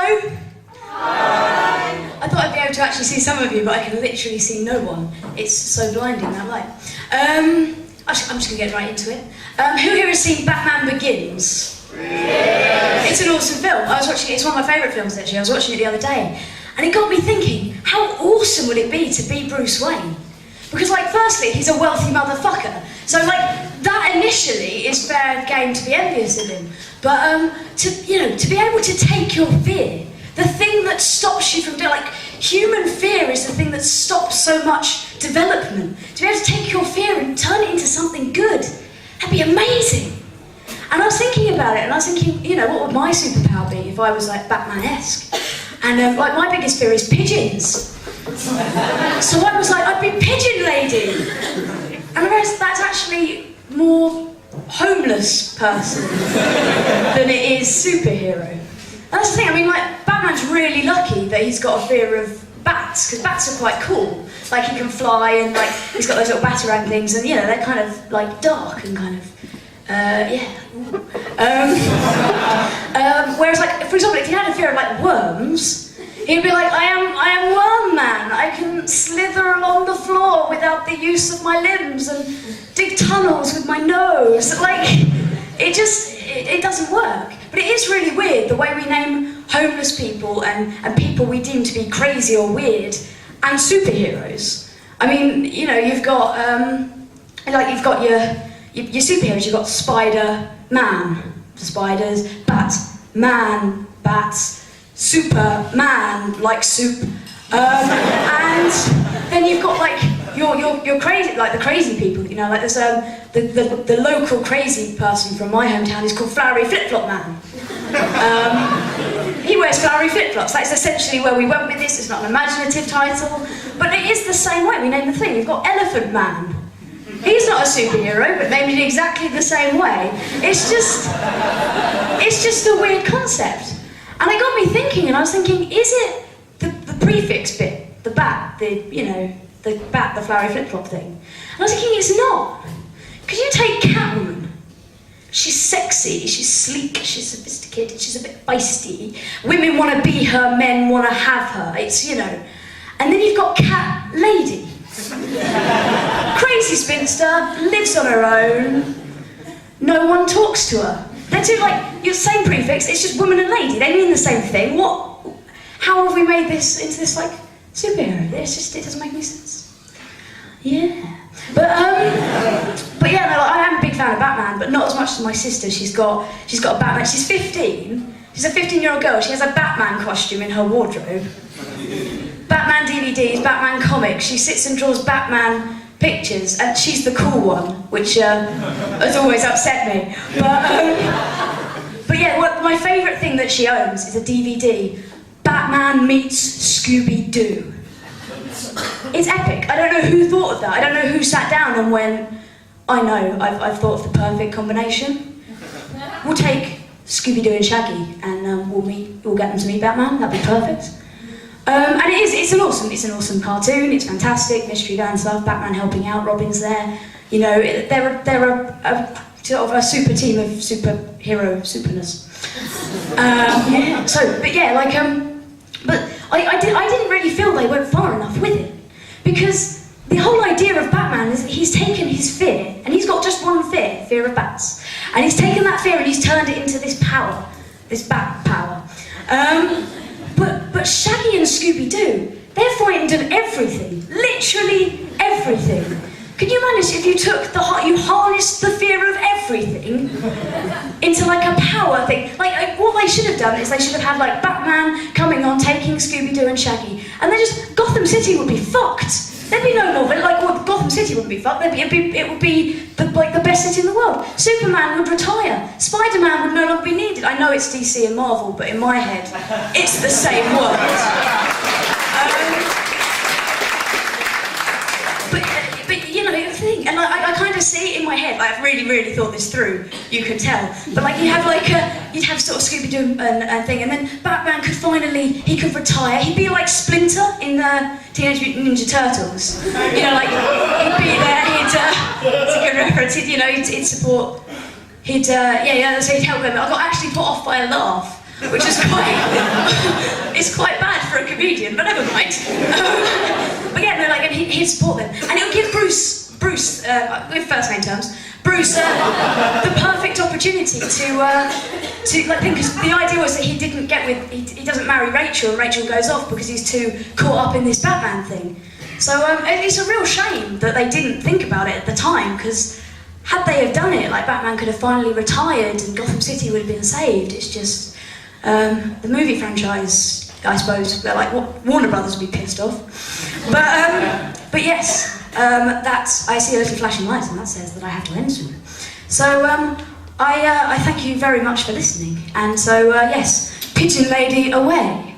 Hello! Hi! I thought I'd be able to actually see some of you, but I can literally see no one. It's so blinding, that light. I'm just going to get right into it. Who here has seen Batman Begins? Yeah. It's an awesome film. I was watching it, it's one of my favourite films actually. I was watching it the other day, and it got me thinking, how awesome would it be to be Bruce Wayne? Because, like, firstly, he's a wealthy motherfucker. So, like, that initially is fair game to be envious of him. But, to be able to take your fear, the thing that stops you from doing, like, human fear is the thing that stops so much development. To be able to take your fear and turn it into something good, that'd be amazing. And I was thinking about it, and I was thinking, what would my superpower be if I was, like, Batman-esque? And, like, my biggest fear is pigeons. So I was like, I'd be Pigeon Lady. And I realised that's actually more homeless person than it is superhero. And that's the thing, I mean, like, Batman's really lucky that he's got a fear of bats, because bats are quite cool. Like, he can fly, and, like, he's got those little batarang things, and, they're kind of, like, dark and kind of, whereas, like, for example, if he had a fear of, like, worms, he'd be like, I am Worm Man. I can slither along the floor without the use of my limbs and dig tunnels with my nose. Like, it doesn't work. But it is really weird the way we name homeless people and people we deem to be crazy or weird and superheroes. I mean, you've got your superheroes. You've got Spider-Man, spiders, Bat-Man, bats. Superman, like soup, and then you've got like your crazy, like the crazy people, like there's the local crazy person from my hometown is called Flowery Flip-Flop Man. He wears flowery flip-flops. That's essentially where we went with this. It's not an imaginative title, but it is the same way. We name the thing. You've got Elephant Man. He's not a superhero, but named in exactly the same way. It's just a weird concept. And it got me thinking, and I was thinking, is it the prefix bit, the bat, the bat, the flowery flip-flop thing? And I was thinking, it's not. Because you take Catwoman, she's sexy, she's sleek, she's sophisticated, she's a bit feisty. Women want to be her, men want to have her, And then you've got Cat Lady. Crazy spinster, lives on her own, no one talks to her. They're two, like, your same prefix, it's just woman and lady, they mean the same thing. How have we made this into this, like, superhero? It doesn't make any sense. Yeah. But yeah, no, I am a big fan of Batman, but not as much as my sister. She's got a Batman, she's 15, she's a 15-year-old girl, she has a Batman costume in her wardrobe. Batman DVDs, Batman comics, she sits and draws Batman pictures, and she's the cool one, which has always upset me. But yeah, my favourite thing that she owns is a DVD, Batman meets Scooby-Doo. It's epic. I don't know who thought of that. I don't know who sat down and went, I know, I've thought of the perfect combination. We'll take Scooby-Doo and Shaggy, and we'll get them to meet Batman. That'd be perfect. And it's an awesome cartoon, it's fantastic, mystery van stuff, Batman helping out, Robin's there. They're a sort of a super team of superhero superness. But I didn't really feel they went far enough with it. Because the whole idea of Batman is that he's taken his fear, and he's got just one fear of bats. And he's taken that fear and he's turned it into this power, this bat power. But Shaggy and Scooby-Doo, they're frightened of everything, literally everything. Can you imagine if you harnessed the fear of everything into like a power thing? Like what they should have done is they should have had like Batman coming on, taking Scooby-Doo and Shaggy, and then just Gotham City would be fucked. There'd be no more, Gotham City wouldn't be fucked, it would be the best city in the world. Superman would retire, Spider-Man would no longer be needed. I know it's DC and Marvel, but in my head, it's the same world. The thing, and I kind of see it in my head, I've really thought this through, you could tell, but like you'd have sort of Scooby-Doo and thing, and then Batman he could retire, he'd be like Splinter in the Teenage Mutant Ninja Turtles, he'd be there, it's a good reference, he'd support, so he'd help them. I got actually put off by a laugh which is quite, it's quite bad for a comedian, but never mind. But yeah, no, like, and he'd support them. And it would give Bruce, with first name terms, Bruce, the perfect opportunity to like, think, because the idea was that he didn't get with, he doesn't marry Rachel, and Rachel goes off because he's too caught up in this Batman thing. So it's a real shame that they didn't think about it at the time, because had they have done it, like, Batman could have finally retired and Gotham City would have been saved. It's just, the movie franchise, I suppose, they're like, Warner Brothers would be pissed off. But yes, I see a little flashing lights, and that says that I have to end soon. So I thank you very much for listening, and so yes, Pigeon Lady away.